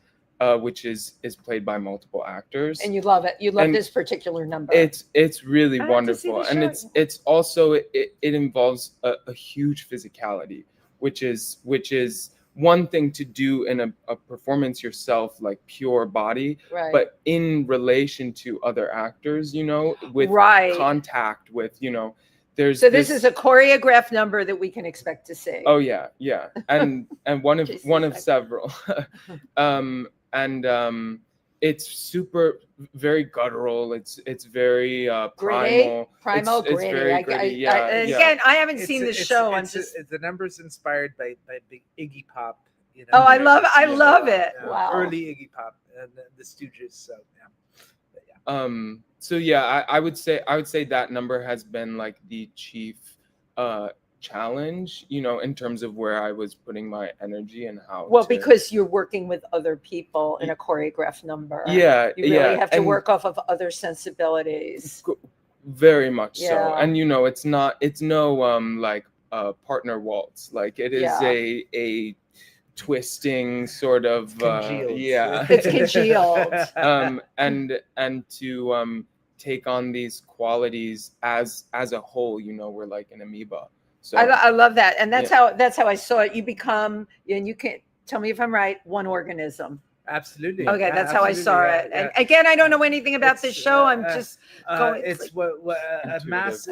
which is played by multiple actors. And you love it. You love this particular number. It's really wonderful, and it's also it involves a huge physicality, which is one thing to do in a performance yourself, like pure body, but in relation to other actors, with contact with this is a choreographed number that we can expect to see. Oh yeah, and one of several, it's very guttural. It's very primal. Gritty. It's very gritty. Again, I haven't seen the show. The number's inspired by big Iggy Pop. Oh, I love it. Wow. Early Iggy Pop and the Stooges. So yeah. So yeah, I would say that number has been like the chief challenge, in terms of where I was putting my energy and how. Well, because you're working with other people in a choreographed number. Yeah, you really have to work off of other sensibilities. Very much so, and it's no like partner waltz. Like it is a twisting sort of it's congealed. And to take on these qualities as a whole, we're like an amoeba. So I love that, and that's how I saw it. You become, and you can tell me if I'm right, one organism. Absolutely. Okay, that's how I saw it. And again, I don't know anything about this show. I'm just going. It's what a mass.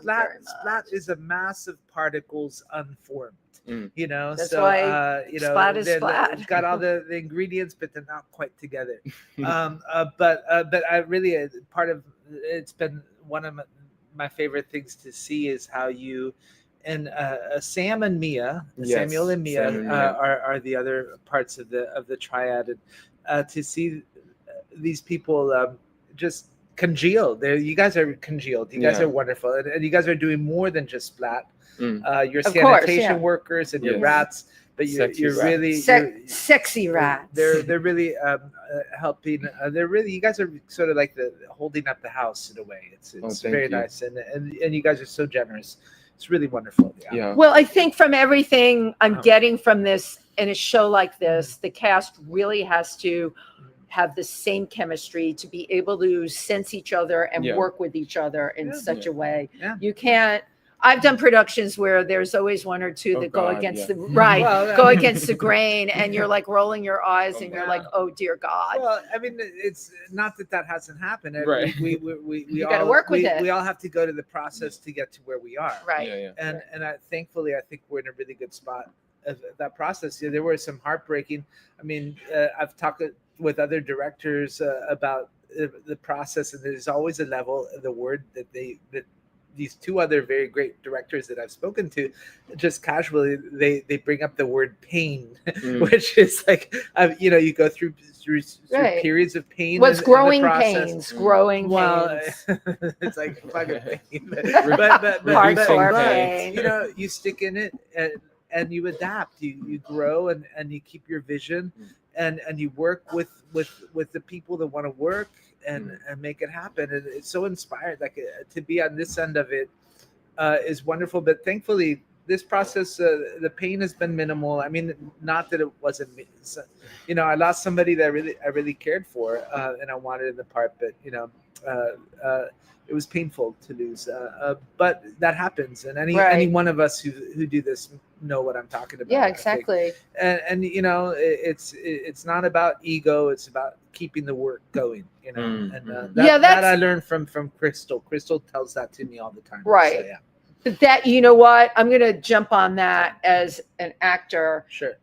Splat is a mass of particles unformed. you know. That's so why you know, splat is splat. got all the ingredients, but they're not quite together. But I really part of it's been one of my favorite things to see is how you and Sam and Mia, Samuel and Mia, are the other parts of the triad, and to see these people just congealed. You guys are congealed. You guys are wonderful, and you guys are doing more than just splat. Your sanitation workers and your rats, but you're really sexy rats. They're really helping. They're really, you guys are sort of like the holding up the house in a way. It's very nice, and you guys are so generous. It's really wonderful. Yeah. Well, I think from everything I'm getting from this in a show like this, the cast really has to have the same chemistry to be able to sense each other and work with each other in such a way. You can't. I've done productions where there's always one or two that go against go against the grain, and you're like rolling your eyes, and you're like, oh dear God. Well, I mean, it's not that hasn't happened. Right. We got to work with it. We all have to go to the process to get to where we are. Right. And thankfully, I think we're in a really good spot of that process. There were some heartbreaking. I mean, I've talked with other directors about the process, and there's always a level of the word that these two other very great directors that I've spoken to, just casually, they bring up the word pain, which is like, you go through periods of pain. What's growing pains? Growing pains. It's like fucking pain, but you stick in it and you adapt. You grow and you keep your vision, and you work with the people that want to work. And make it happen, and it's so inspired. Like to be on this end of it is wonderful. But thankfully, this process, the pain has been minimal. I mean, not that it wasn't. I lost somebody that I really cared for, and I wanted in the part. But it was painful to lose. But that happens, and any one of us who do this know what I'm talking about. Yeah, exactly. And it's not about ego. It's about keeping the work going. That I learned from Crystal. Crystal tells that to me all the time. Right. So, But that, you know what? I'm going to jump on that as an actor. Sure.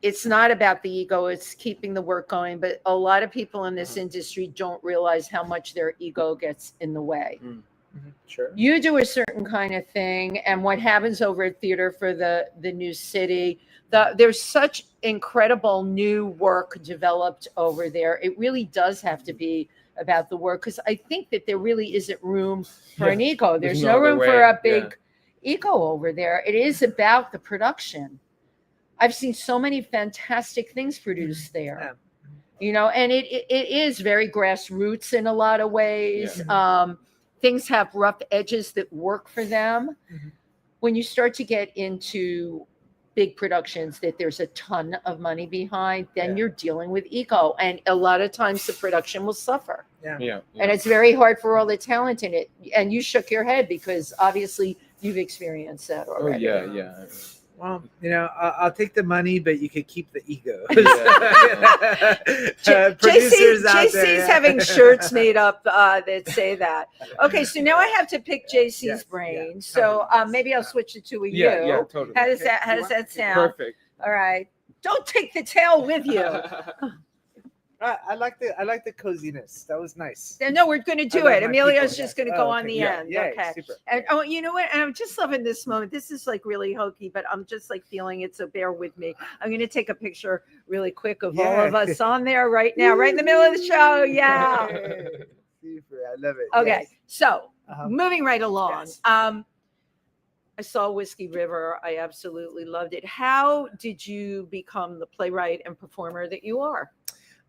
It's not about the ego. It's keeping the work going. But a lot of people in this industry don't realize how much their ego gets in the way. Sure. You do a certain kind of thing, and what happens over at Theater for the New City, there's such incredible new work developed over there. It really does have to be about the work, because I think that there really isn't room for an ego. There's no room for a big ego over there. It is about the production. I've seen so many fantastic things produced there, and it is very grassroots in a lot of ways. Things have rough edges that work for them. When you start to get into big productions that there's a ton of money behind, then you're dealing with ego. And a lot of times the production will suffer. And it's very hard for all the talent in it. And you shook your head because obviously you've experienced that already. Well, I'll take the money, but you could keep the ego. JC's having shirts made up that say that. Okay, so now I have to pick JC's brain. So maybe I'll switch it to a you. Yeah, totally. How does that sound? Perfect. All right. Don't take the tail with you. I like the coziness. That was nice. No, we're going to do it. Emilio's just going to go on the end. Okay. Super. And you know what? And I'm just loving this moment. This is like really hokey, but I'm just like feeling it. So bear with me. I'm going to take a picture really quick of all of us on there right now, right in the middle of the show. Yeah. Super. I love it. Okay. So moving right along. I saw Whiskey River. I absolutely loved it. How did you become the playwright and performer that you are?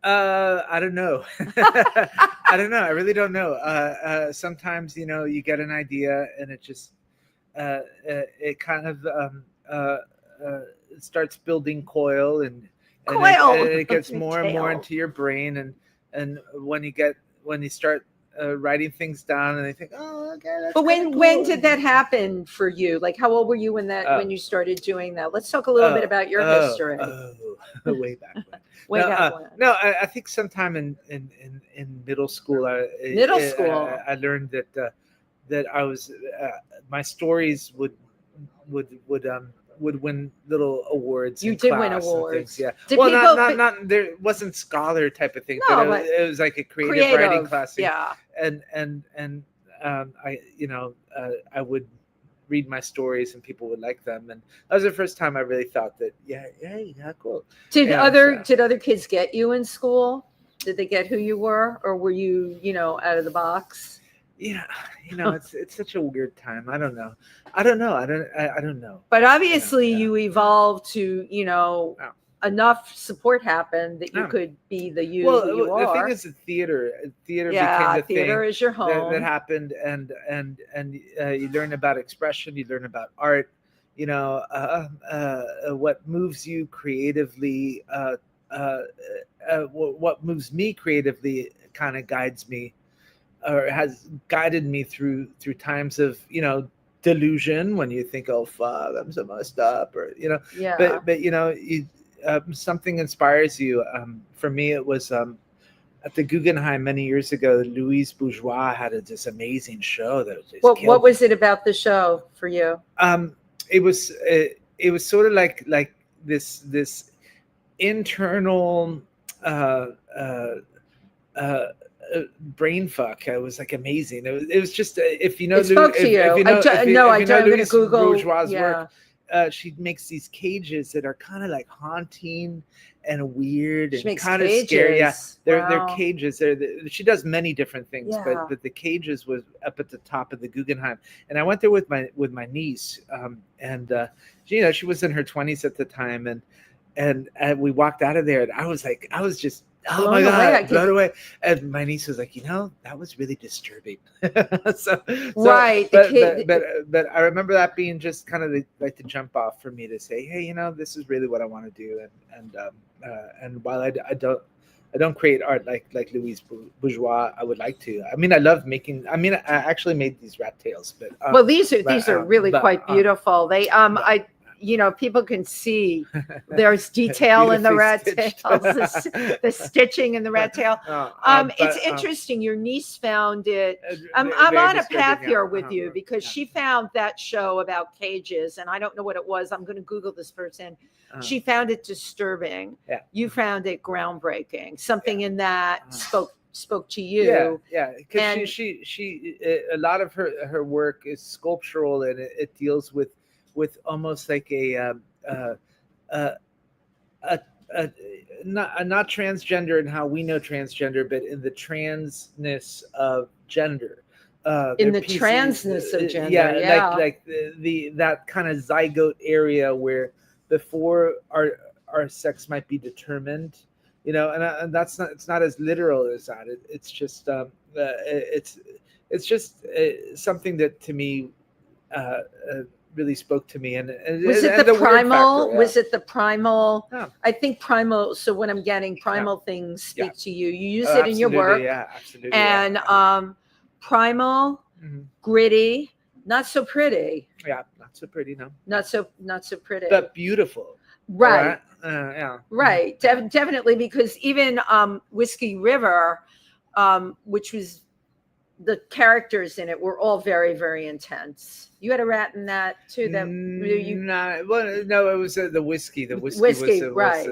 I don't know. I don't know. I really don't know. Sometimes, you get an idea and it just, it kind of starts building coil and it gets more and more into your brain. And when you start writing things down and they think, oh, okay. That's but when cool. did that happen for you? Like, how old were you when you started doing that? Let's talk a little bit about your history. Way back when. When. No, I think sometime in middle school. I learned that I was my stories would would win little awards. You did win awards. Yeah. Did well, people, not there wasn't scholar type of thing, no, but it was like a creative writing class. Yeah. And I would read my stories and people would like them, and that was the first time I really thought that yeah, cool. Did other kids get you in school? Did they get who you were, or were you out of the box? Yeah, it's such a weird time. I don't know. I don't know. But obviously you evolved to enough support happened that you could be the you who you are. The thing is, theater became the theater thing is your home. That happened, and you learn about expression, you learn about art, what moves you creatively, what moves me creatively kind of guides me, or has guided me through times of delusion, when you think, oh fuck, I'm so messed up, or but something inspires you. For me, it was at the Guggenheim many years ago. Louise Bourgeois had this amazing show that was just what was it about the show for you? It was sort of like this internal brain fuck. It was like amazing. It was just if you know. It spoke to you. I'm going to Google Bourgeois' work. She makes these cages that are kind of like haunting and weird and kind of scary. Yeah, they're cages. She does many different things, but the cages was up at the top of the Guggenheim, and I went there with my niece, and she was in her 20s at the time, and we walked out of there, and I was just. Oh my God, blown away. And my niece was like, that was really disturbing. so right. But I remember that being just kind of the jump off for me to say, hey, this is really what I want to do. And while I don't create art like Louise Bourgeois, I would like to. I mean, I love making. I mean, I actually made these rat tails, but these are really quite beautiful. They people can see there's detail in the rat tails, the stitching in the rat tail. It's interesting. Your niece found it. I'm on a path here with you because she found that show about cages, and I don't know what it was. I'm going to Google this person. She found it disturbing. Yeah. You found it groundbreaking. Something in that spoke to you. Yeah. Because she a lot of her work is sculptural, and it deals with almost like not transgender in how we know transgender, but in the transness of gender. In the transness of gender, like the that kind of zygote area where before our sex might be determined, and that's not, it's not as literal as that. It's just something that to me really spoke to me. And was it the primal factor, was it the primal? I think primal. So when I'm getting primal things speak to you, you use it in your work. Yeah, absolutely. And primal, gritty, not so pretty. Yeah, not so pretty. No, not so pretty, but beautiful. Right. Right. Definitely, because even Whiskey River, which was, the characters in it were all very, very intense. You had a rat in that too. That no, it was the whiskey. The whiskey was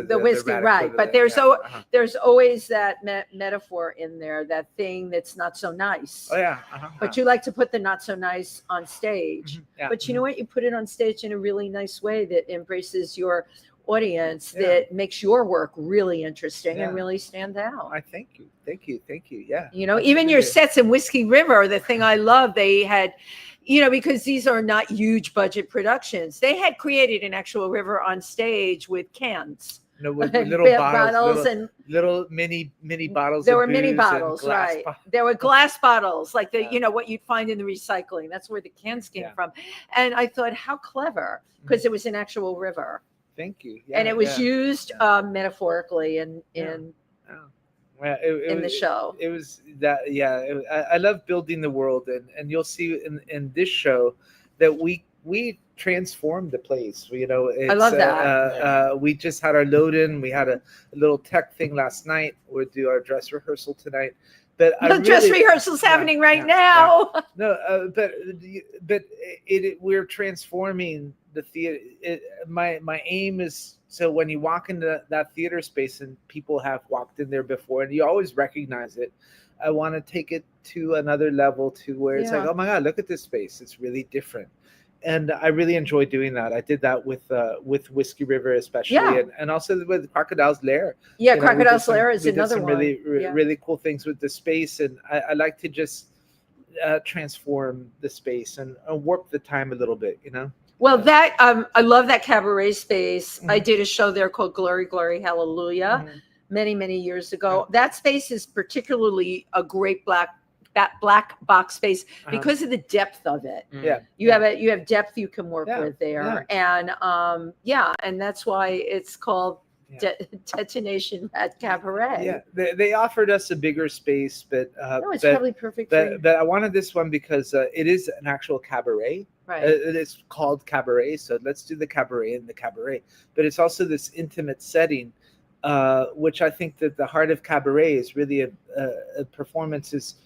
the whiskey, right? But there's always that metaphor in there, that thing that's not so nice. Oh yeah. But you like to put the not so nice on stage. But you know what? You put it on stage in a really nice way that embraces your audience, that makes your work really interesting and really stand out. I thank you. Yeah. Even your sets in Whiskey River, the thing I love, they had, because these are not huge budget productions, they had created an actual river on stage with cans. With little bottles and little mini bottles. There were mini bottles, right? There were glass bottles, like what you'd find in the recycling. That's where the cans came from. And I thought, how clever, because it was an actual river. Thank you. And it was used metaphorically in the show. It was that. I love building the world, and you'll see in this show that we transformed the place. I love that. We just had our load in. We had a little tech thing last night. We'll do our dress rehearsal tonight. But the dress rehearsal's happening right now. No, but we're transforming the theater. My aim is, so when you walk into that theater space and people have walked in there before and you always recognize it, I want to take it to another level to where it's like, oh my God, look at this space. It's really different. And I really enjoy doing that. I did that with Whiskey River, especially, and also with Crocodile's Lair. Yeah, Crocodile's Lair is another one. Really cool things with the space, and I like to just transform the space and warp the time a little bit, you know. Well, that I love that cabaret space. I did a show there called Glory, Glory, Hallelujah many years ago. That space is particularly a great black box space because of the depth of it. You have depth you can work with there, and and that's why it's called Detonation at Cabaret. They offered us a bigger space, but it's probably perfect for you. But I wanted this one because it is an actual cabaret. Right. It is called cabaret, so let's do the cabaret in the cabaret. But it's also this intimate setting, which I think that the heart of cabaret is really a performance is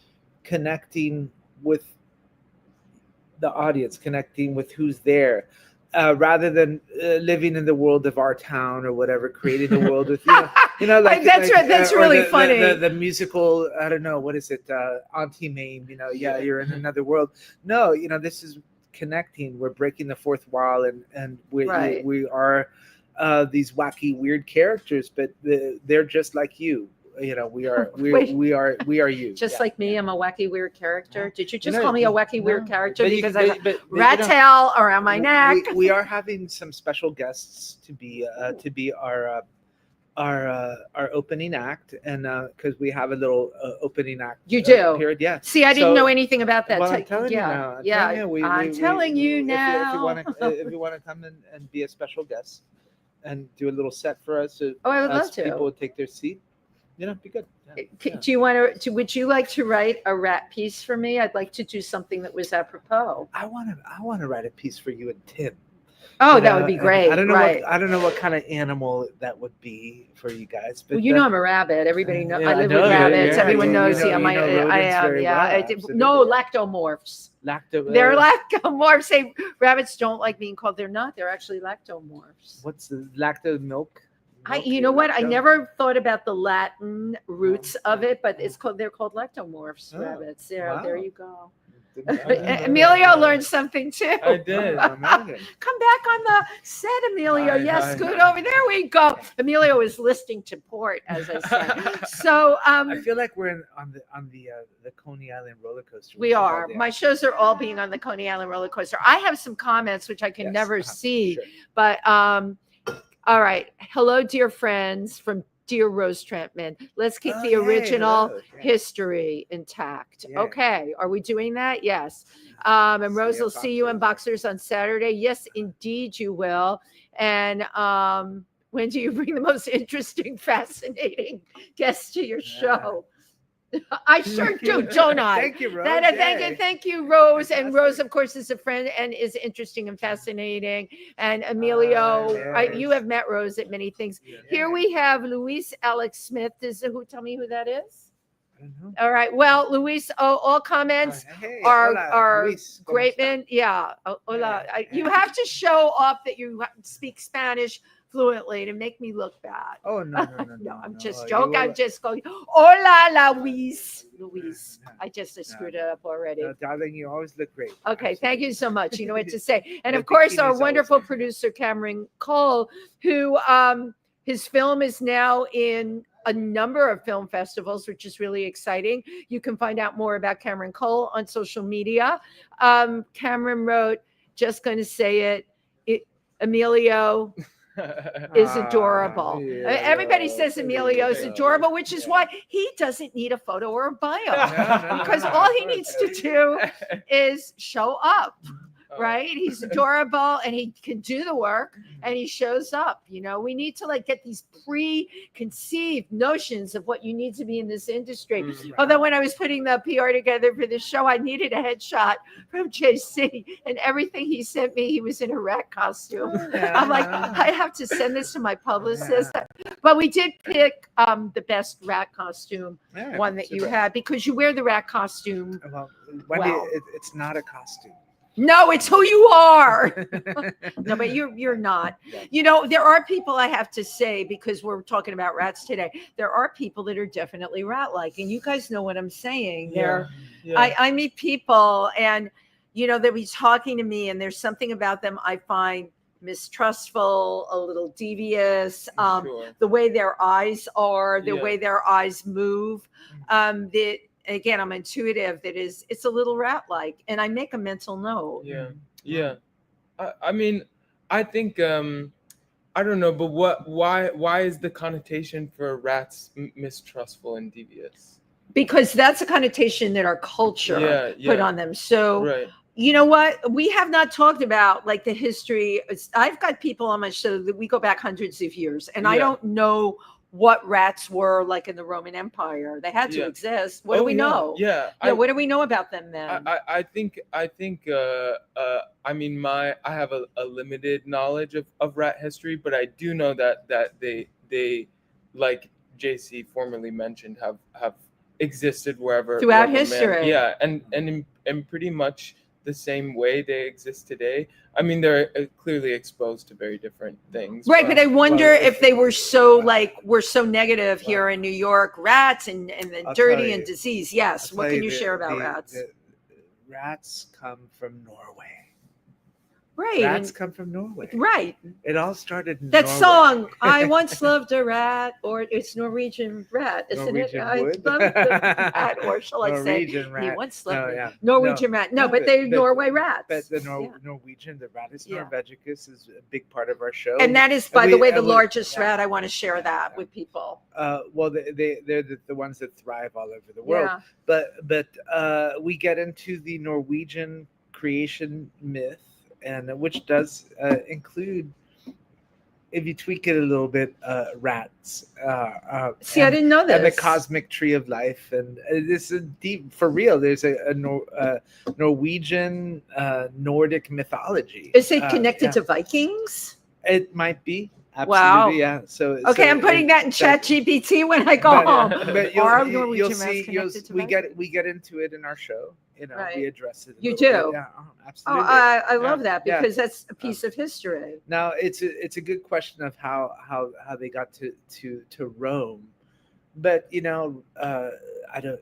connecting with the audience, connecting with who's there, rather than living in the world of our town or whatever, creating the world with like that's really funny. The musical, I don't know, what is it, Auntie Mame, you're in another world. No, this is connecting. We're breaking the fourth wall, and we are these wacky weird characters, but they're just like you. We are you. Just like me, I'm a wacky weird character. Did you just call me a wacky weird character because I have a rat tail around my neck? We are having some special guests to be our opening act, and because we have a little opening act. You do. Period. Yeah. See, I didn't know anything about that. Well, I'm telling you now. I'm telling you now. If you want to come and be a special guest and do a little set for us, I would love to. People would take their seat. Be good. Do you want to? Would you like to write a rat piece for me? I'd like to do something that was apropos. I want to write a piece for you and Tim. Oh, that would be great. I don't know what kind of animal that would be for you guys. But I'm a rabbit. Everybody knows. I live with rabbits. Everyone knows. I am. No, lactomorphs. They're lactomorphs. Say rabbits don't like being called. They're not. They're actually lactomorphs. What's the lacto milk? You know what? I never thought about the Latin roots of it, but they're called lactomorphs, rabbits. There you go. Emilio learned something too. I did. Come back on the set, Emilio. Yes, good over there. We go. Emilio is listening to port, as I said. So I feel like we're on the Coney Island roller coaster. We are. My shows are all being on the Coney Island roller coaster. I have some comments which I can never see, but all right. Hello, dear friends from Dear Rose Trentman. Let's keep the original history intact. Yeah. Okay. Are we doing that? Yes. And Rose will see you in Boxers on Saturday. Yes, indeed you will. And when do you bring the most interesting, fascinating guests to your show? I sure do, don't I? Thank you, Rose. Thank you, Rose. And Rose, of course, is a friend and is interesting and fascinating. And Emilio, you have met Rose at many things. Yeah. Here we have Luis Alex Smith. Tell me who that is? I don't know. All right. Well, Luis, all comments are great, man. Yeah. Hola. You have to show off that you speak Spanish fluently to make me look bad. Oh, no. I'm just joking. I'm just going, hola, Luis. I screwed it up already. No, darling, you always look great. Okay, absolutely. Thank you so much. You know what to say. And of course, our wonderful producer, Cameron Cole, who his film is now in a number of film festivals, which is really exciting. You can find out more about Cameron Cole on social media. Cameron wrote, just going to say it, Emilio is adorable. Everybody says Emilio is adorable, which is why he doesn't need a photo or a bio, because all he needs to do is show up. Right? He's adorable and he can do the work and he shows up. We need to get these preconceived notions of what you need to be in this industry. Right. Although when I was putting the PR together for this show, I needed a headshot from JC, and everything he sent me, he was in a rat costume. I'm like, I have to send this to my publicist. But we did pick the best rat costume one that you had, because you wear the rat costume. Well, Wendy, it's not a costume. No, it's who you are. No, but you're not. There are people, I have to say, because we're talking about rats today, there are people that are definitely rat-like, and you guys know what I'm saying. I meet people, and they'll be talking to me, and there's something about them I find mistrustful, a little devious, the way their eyes are, the way their eyes move, that again, I'm intuitive, it's a little rat-like, and I make a mental note. I mean, I think I don't know, but why is the connotation for rats mistrustful and devious? Because that's a connotation that our culture put on them. So you know what? We have not talked about like the history. I've got people on my show that we go back hundreds of years, and I don't know what rats were like in the Roman Empire. They had to exist. What do we know? What do we know about them then? I think I mean, I have a limited knowledge of rat history, but I do know that they like JC formerly mentioned have existed wherever throughout history. And pretty much the same way they exist today. I mean, they're clearly exposed to very different things. Right, but I wonder if they were so negative here in New York, rats and dirty and disease. Yes. What can you share about rats? Rats come from Norway. Right. Rats come from Norway. Right. It all started in that Norway. Song, I once loved a rat, or it's Norwegian rat, isn't Norwegian it? wood? I loved the rat, or shall Norwegian I say, rat. he once loved No, Norwegian rat. No, but they're Norway rats. But the Norwegian, the Rattus norvegicus is a big part of our show. And that is, by the way, the largest rat. I want to share that with people. Well, they're the ones that thrive all over the world. But we get into the Norwegian creation myth, and which does include, if you tweak it a little bit, rats. See, I didn't know this. And the cosmic tree of life, and this is deep for real. There's a Norwegian Nordic mythology. Is it connected to Vikings? It might be. Absolutely, wow. Yeah. So I'm putting that in ChatGPT when I go home. But you'll see. We get into it in our show. We address it. You do. Yeah, absolutely. I love that because that's a piece of history. Now it's a good question of how they got to Rome, but I don't.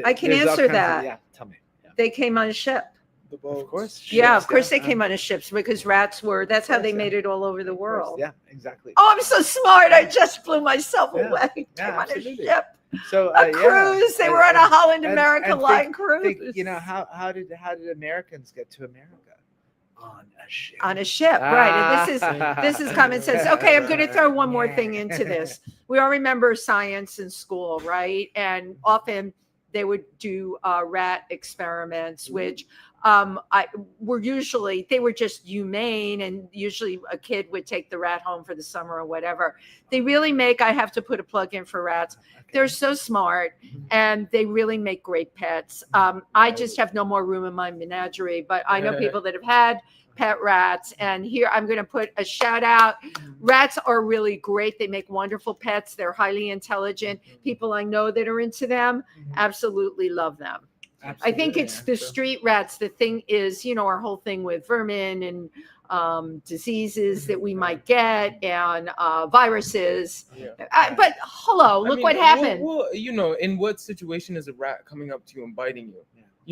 I can answer that. Tell me. Yeah. They came on a ship. Of course. Yeah, of course they came on a ships because rats were. That's how they made it all over the world. Yeah, exactly. Oh, I'm so smart! I just blew myself away. Came on a ship. So a cruise. They were on a Holland America Line cruise. How did Americans get to America? On a ship. On a ship, right? And this is common sense. Okay, I'm going to throw one more thing into this. We all remember science in school, right? And often they would do rat experiments, which they were just humane, and usually a kid would take the rat home for the summer or whatever. They really I have to put a plug in for rats. Okay. They're so smart, and they really make great pets. I just have no more room in my menagerie, but I know people that have had pet rats, and here I'm going to put a shout out. Rats are really great. They make wonderful pets. They're highly intelligent. People I know that are into them absolutely love them. Absolutely. I think it's the street rats. The thing is, our whole thing with vermin and diseases that we might get, and viruses. But hello, look what happened. Well, in what situation is a rat coming up to you and biting you?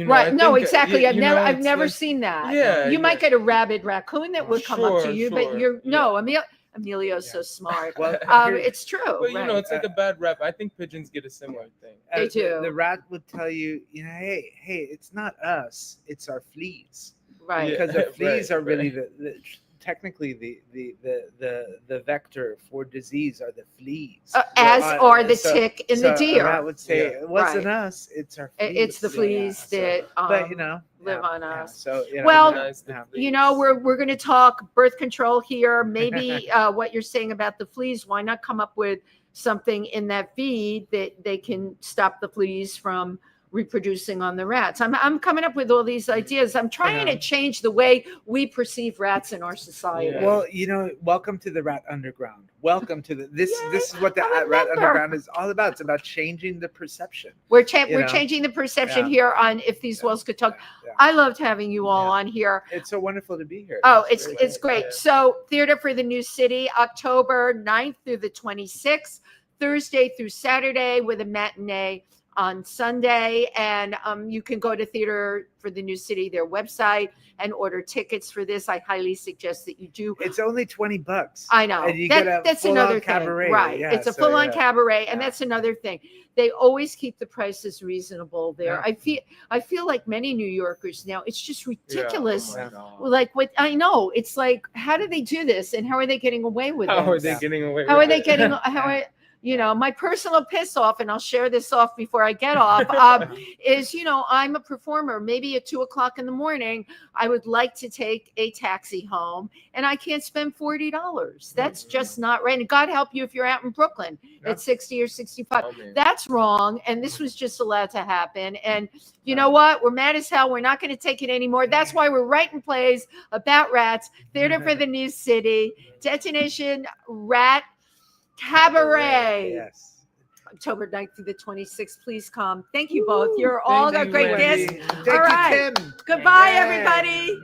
Right? No, exactly. I've never seen that. Yeah, you might get a rabid raccoon that would come up to you, but Emilio's so smart. Well, it's true. But it's like a bad rep. I think pigeons get a similar thing. They do. The rat would tell you, hey, it's not us, it's our fleas. Right. Because the fleas are really technically the vector for disease are the fleas. As are the tick and the deer. The rat would say, it wasn't us, it's our fleas. It's the fleas that live on us. So we're going to talk birth control here. Maybe what you're saying about the fleas, why not come up with something in that feed that they can stop the fleas from reproducing on the rats. I'm coming up with all these ideas. I'm trying to change the way we perceive rats in our society. Yeah. Well, welcome to the Rat Underground. Welcome to this is what the Rat Underground is all about. It's about changing the perception. We're changing the perception here on If These Walls Could Talk. I loved having you all on here. It's so wonderful to be here. Oh, it's great. So Theater for the New City, October 9th through the 26th, Thursday through Saturday with a matinee on Sunday. And you can go to Theater for the New City, their website, and order tickets for this. I highly suggest that you do. It's only $20. I know. And you that's another thing. Cabaret. Right. Yeah, it's a full-on cabaret. And that's another thing. They always keep the prices reasonable there. Yeah. I feel like many New Yorkers now, it's just ridiculous. Yeah. Oh like what I know. It's like, how do they do this? And how are they getting away with it? How are they getting away with it? How are they getting my personal piss off, and I'll share this off before I get off, is, I'm a performer. Maybe at 2:00 in the morning, I would like to take a taxi home, and I can't spend $40. That's just not right. And God help you if you're out in Brooklyn at 60 or 65. That's wrong. And this was just allowed to happen. And you know what? We're mad as hell. We're not going to take it anymore. That's why we're writing plays about rats. Theater for the New City, Detonation Rat Cabaret. Yes. October 9th through the 26th. Please come. Thank you both. You're all got great guests. Thank you, Tim. Goodbye, everybody.